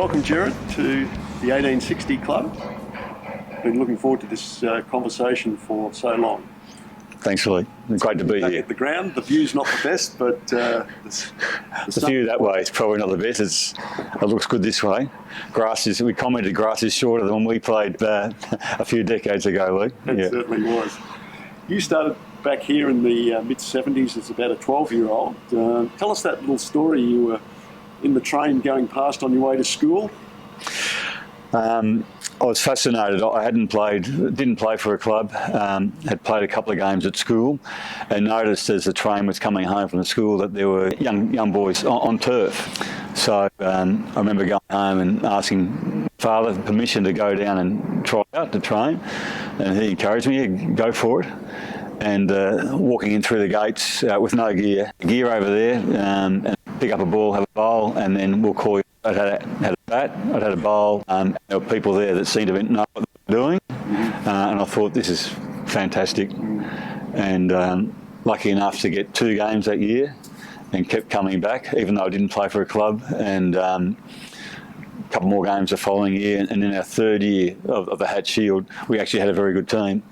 Welcome, Gerard, to the 1860 Club. Been looking forward to this conversation for so long. Thanks, Lee. Great to be Back here. at the ground, the view's not the best, but the view that way is probably not the best. It looks good this way. We commented grass is shorter than when we played a few decades ago, Lee. It certainly was. You started back here in the mid-70s as about a 12-year-old. Tell us that little story. You were in the train going past on your way to school. I was fascinated. I didn't play for a club, had played a couple of games at school, and noticed as the train was coming home from the school that there were young boys on turf. So I remember going home and asking father permission to go down and try out the train, and he encouraged me to go for it. And walking in through the gates with no gear over there, and pick up a ball, have a bowl, and then we'll call you. I'd had a bat, I'd had a bowl, and there were people there that seemed to know what they were doing, and I thought, this is fantastic. And lucky enough to get 2 games that year, and kept coming back, even though I didn't play for a club, and a couple more games the following year, and in our 3rd year of the Hat Shield, we actually had a very good team,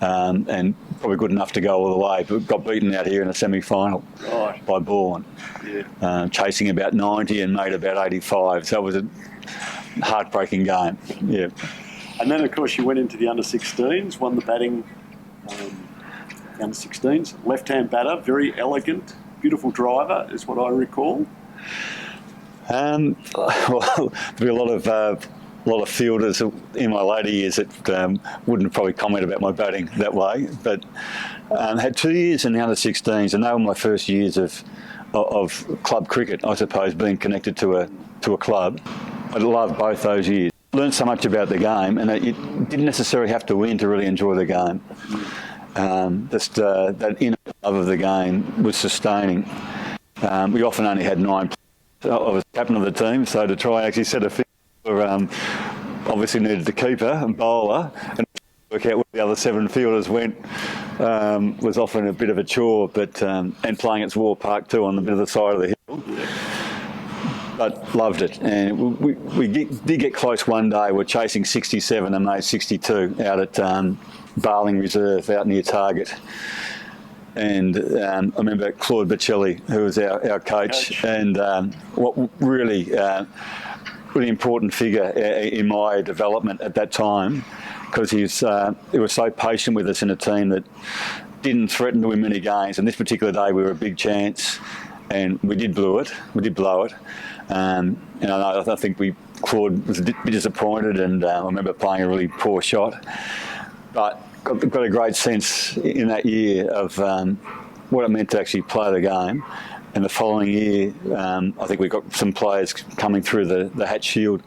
and probably good enough to go all the way, but got beaten out here in a semi-final by Warne. Yeah. Chasing about 90 and made about 85, so it was a heartbreaking game. Yeah. And then, of course, you went into the under-16s, won the batting, the under-16s, left-hand batter, very elegant, beautiful driver, is what I recall. Well, there'll be a lot of fielders in my later years that wouldn't probably comment about my batting that way. But had 2 years in the under-16s, and they were my first years of club cricket, I suppose, being connected to a club. I loved both those years. Learned so much about the game, and you didn't necessarily have to win to really enjoy the game. Just that inner love of the game was sustaining. We often only had 9 players. I was captain of the team, so to try and actually set a field, obviously needed the keeper and bowler, and work out where the other 7 fielders went was often a bit of a chore. But and playing at War Park too, on the bit of the side of the hill, but loved it. And we did get close one day. We're chasing 67 and made 62 out at Barling Reserve out near Target. And I remember Claude Bocelli, who was our coach, and what really important figure in my development at that time, because he was so patient with us in a team that didn't threaten to win many games. And this particular day, we were a big chance, and we did blow it. And I think Claude was a bit disappointed, and I remember playing a really poor shot, but got a great sense in that year of what it meant to actually play the game. And the following year, I think we got some players coming through the Hat Shield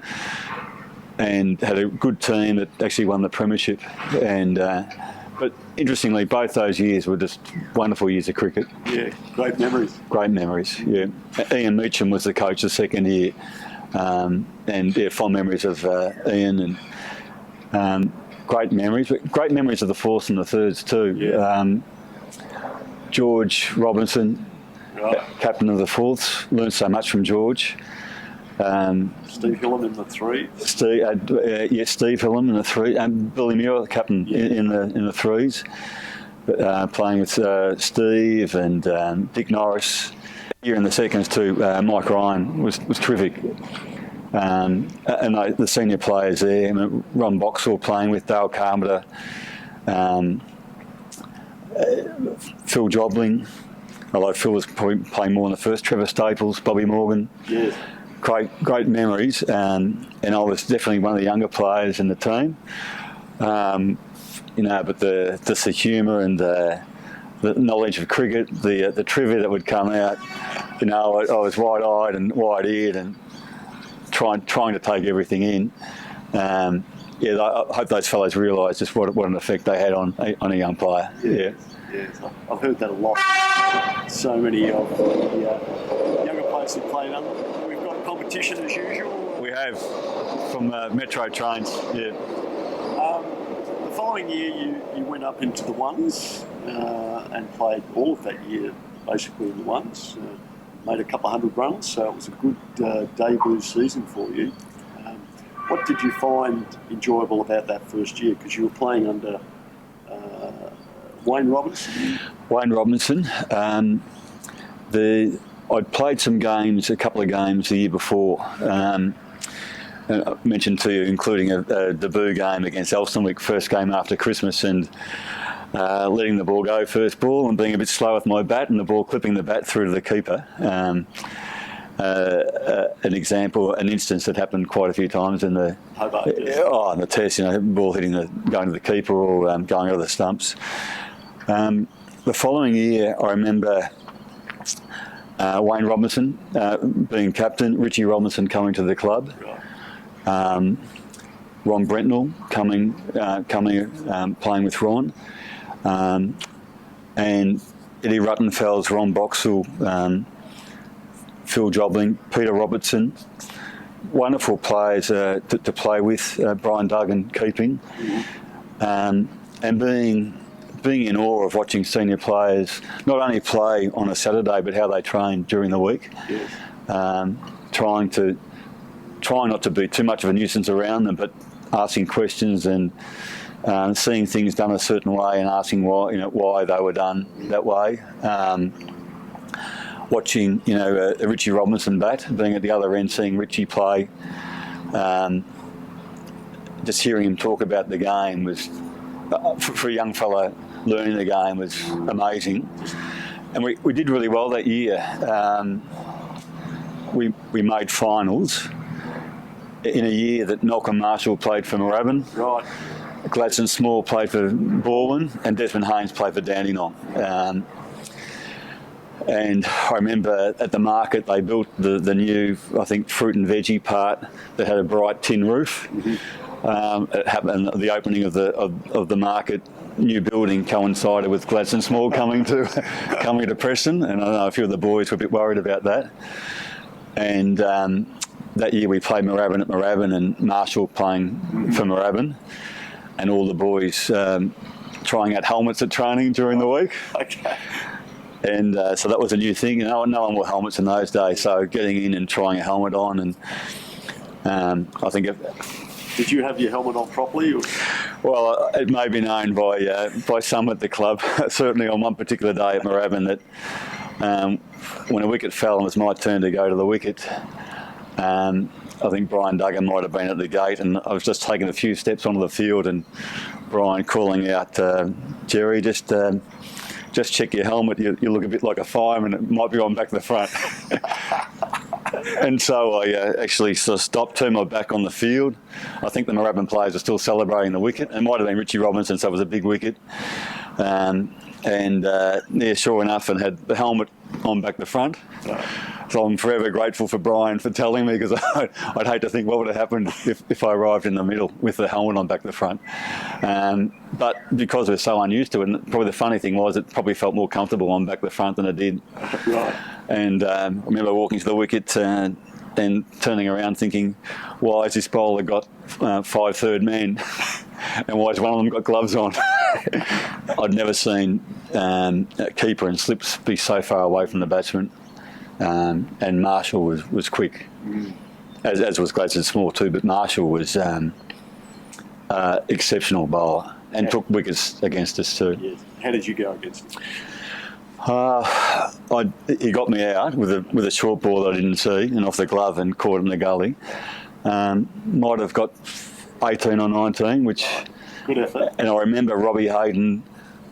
and had a good team that actually won the premiership. And but interestingly, both those years were just wonderful years of cricket. Yeah, great memories. Great memories, yeah. Ian Meacham was the coach the second year, and fond memories of Ian, and great memories, but great memories of the fourths and the thirds too. Yeah. George Robinson, captain of the fourths, learned so much from George. Steve Hillam in the threes. Steve Hillam in the threes, and Billy Muir, the captain in the threes, playing with Steve and Dick Norris. Here in the seconds too, Mike Ryan was terrific. And the senior players there, Ron Boxall playing with Dale Carpenter, Phil Jobling, although Phil was probably playing more in the first, Trevor Staples, Bobby Morgan. Yes. Great memories, and I was definitely one of the younger players in the team. But the humour and the knowledge of cricket, the trivia that would come out, I was wide-eyed and wide-eared and trying to take everything in. I hope those fellows realise just what an effect they had on a young player. Yes, I've heard that a lot. So many of the younger players who played under. We've got competition as usual. We have from Metro trains. Yeah. The following year, you went up into the ones and played all of that year basically in the ones. Made a couple of 100 runs, so it was a good debut season for you. What did you find enjoyable about that first year? Because you were playing under Wayne Robinson. Wayne Robinson. I'd played some games, a couple of games the year before. I mentioned to you, including a debut game against Elsternwick, first game after Christmas, and letting the ball go first ball and being a bit slow with my bat and the ball clipping the bat through to the keeper. An instance that happened quite a few times in the in the test, ball going to the keeper or going over the stumps. The following year, I remember Wayne Robinson being captain, Richie Robinson coming to the club, Ron Brentnell coming playing with Ron, and Eddie Ruttenfels, Ron Boxall, Phil Jobling, Peter Robertson, wonderful players to play with, Brian Duggan keeping, and being in awe of watching senior players not only play on a Saturday but how they train during the week. Yes. Trying not to be too much of a nuisance around them, but asking questions and seeing things done a certain way and asking why they were done that way. Watching a Richie Robinson bat, being at the other end, seeing Richie play, just hearing him talk about the game was, for a young fella learning the game, was amazing. And we did really well that year. We made finals in a year that Malcolm Marshall played for Moorabbin. Right. Gladstone Small played for Balwyn, and Desmond Haynes played for Dandenong. And I remember at the market they built the new, I think, fruit and veggie part that had a bright tin roof. Mm-hmm. It happened, the opening of the market new building coincided with Gladstone Small coming to Preston, and I know a few of the boys were a bit worried about that. And that year we played Moorabbin at Moorabbin, and Marshall playing for Moorabbin, and all the boys trying out helmets at training during the week. Okay. And so that was a new thing. No one wore helmets in those days, so getting in and trying a helmet on, and I think Did you have your helmet on properly? Or? Well, it may be known by some at the club, certainly on one particular day at Moorabbin, that when a wicket fell and it was my turn to go to the wicket, I think Brian Duggan might have been at the gate, and I was just taking a few steps onto the field, and Brian calling out, Jerry, just check your helmet, you look a bit like a fireman, it might be on back to the front. And so I actually sort of stopped, turned my back on the field. I think the Moorabbin players were still celebrating the wicket. It might have been Richie Robinson, so it was a big wicket. Sure enough, and had the helmet on back to front. So I'm forever grateful for Brian for telling me, because I'd hate to think what would have happened if I arrived in the middle with the helmet on back to front. But because we're so unused to it, and probably the funny thing was it probably felt more comfortable on back to front than it did. Right. And I remember walking to the wicket and turning around thinking, why has this bowler got 5 third men? And why has one of them got gloves on? I'd never seen a keeper and slips be so far away from the batsman. And Marshall was quick, as was Gladstone Small too, but Marshall was exceptional bowler and took wickets against us too. Yes. How did you go against him? He got me out with a short ball that I didn't see, and off the glove, and caught it in the gully. Might have got 18 or 19, which... Good effort. And I remember Robbie Hayden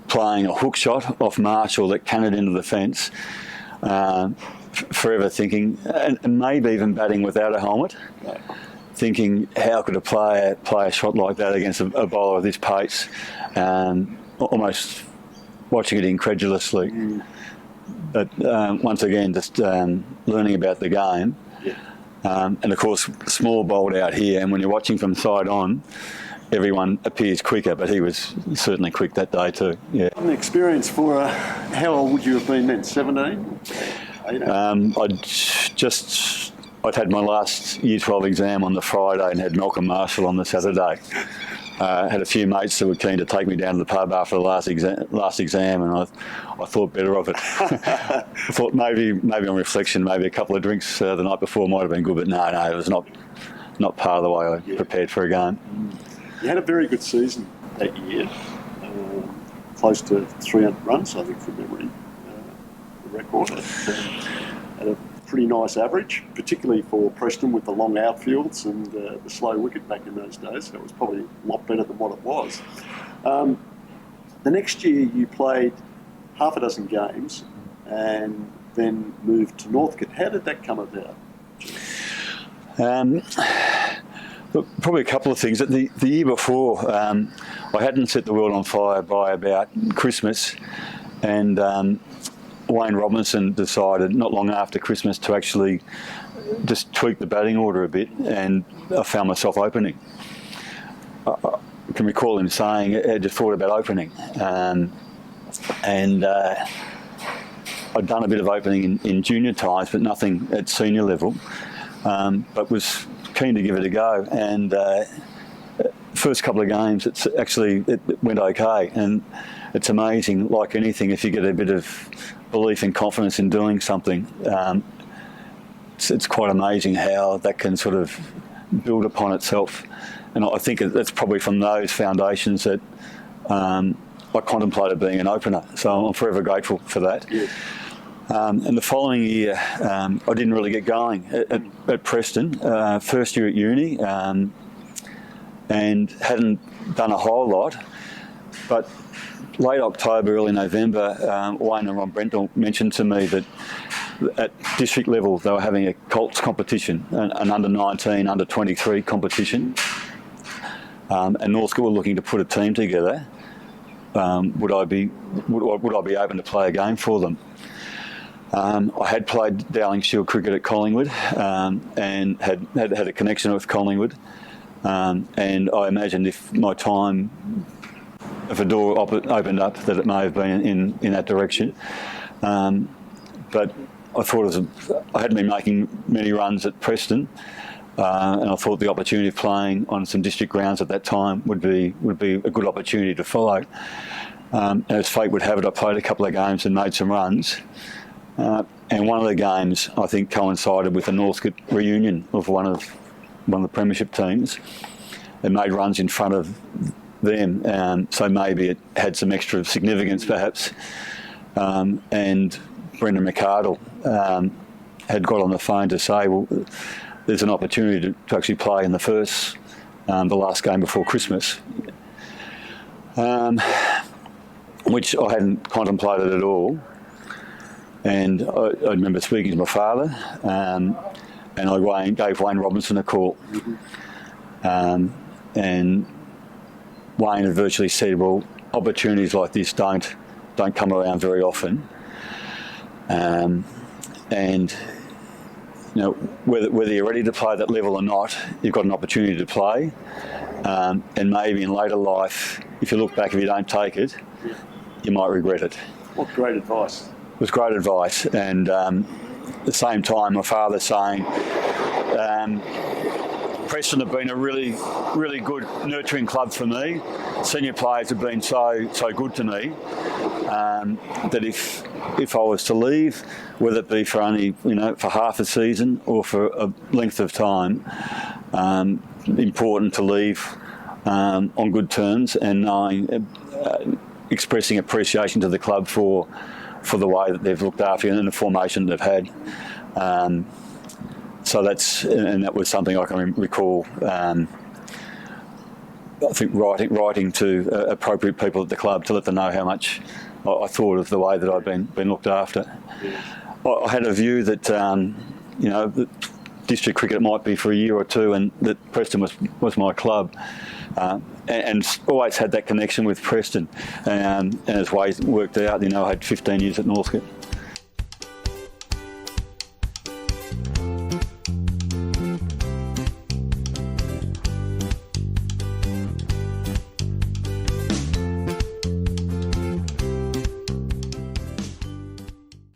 playing a hook shot off Marshall that cannoned into the fence. Forever thinking, and maybe even batting without a helmet, thinking how could a player play a shot like that against a bowler of this pace, almost watching it incredulously. But once again, just learning about the game. And of course, Small bowled out here, and when you're watching from side on, everyone appears quicker, but he was certainly quick that day too. Yeah. An experience for how old would you have been then? 17? I'd had my last Year 12 exam on the Friday and had Malcolm Marshall on the Saturday. Had a few mates that were keen to take me down to the pub after the last exam, and I thought better of it. I thought maybe on reflection, maybe a couple of drinks the night before might have been good, but no, it was not not part of the way I prepared for a game. You had a very good season that year, close to 300 runs, I think, from memory, the record. At a pretty nice average, particularly for Preston with the long outfields and the slow wicket back in those days. So it was probably a lot better than what it was. The next year you played half a dozen games and then moved to Northcote. How did that come about? Look, probably a couple of things. The year before, I hadn't set the world on fire by about Christmas, and Wayne Robinson decided not long after Christmas to actually just tweak the batting order a bit, and I found myself opening. I can recall him saying, I just thought about opening. And I'd done a bit of opening in junior times, but nothing at senior level, but was keen to give it a go. And first couple of games, it went okay. And it's amazing, like anything, if you get a bit of belief and confidence in doing something, it's quite amazing how that can sort of build upon itself. And I think that's probably from those foundations that I contemplated being an opener. So I'm forever grateful for that. Yeah. And the following year, I didn't really get going at Preston, first year at uni, and hadn't done a whole lot. But late October, early November, Wayne and Ron Brentle mentioned to me that at district level they were having a Colts competition, an under-19, under-23 competition, and Northcote were looking to put a team together. Would I be open to play a game for them? I had played Dowling Shield cricket at Collingwood, and had a connection with Collingwood, and I imagined if a door opened up, that it may have been in that direction. But I thought I hadn't been making many runs at Preston, and I thought the opportunity of playing on some district grounds at that time would be a good opportunity to follow. As fate would have it, I played a couple of games and made some runs. And one of the games, I think, coincided with a Northcote reunion of one of the premiership teams, and made runs in front of them. So maybe it had some extra significance, perhaps. And Brendan McArdle had got on the phone to say, well, there's an opportunity to actually play in the last game before Christmas, which I hadn't contemplated at all. And I remember speaking to my father, and I gave Wayne Robinson a call. And Wayne had virtually said, well, opportunities like this don't come around very often. And you know, whether you're ready to play at that level or not, you've got an opportunity to play. And maybe in later life, if you look back, if you don't take it, you might regret it. What great advice. It was great advice. And at the same time, my father saying, Preston have been a really, really good nurturing club for me. Senior players have been so good to me, that if I was to leave, whether it be for only, for half a season or for a length of time, important to leave on good terms, and knowing, expressing appreciation to the club for the way that they've looked after you and the formation they've had. So that was something I can recall. I think writing to appropriate people at the club to let them know how much I thought of the way that I'd been looked after. I had a view that that district cricket might be for a year or two, and that Preston was my club, and always had that connection with Preston. And as ways worked out, I had 15 years at Northcote.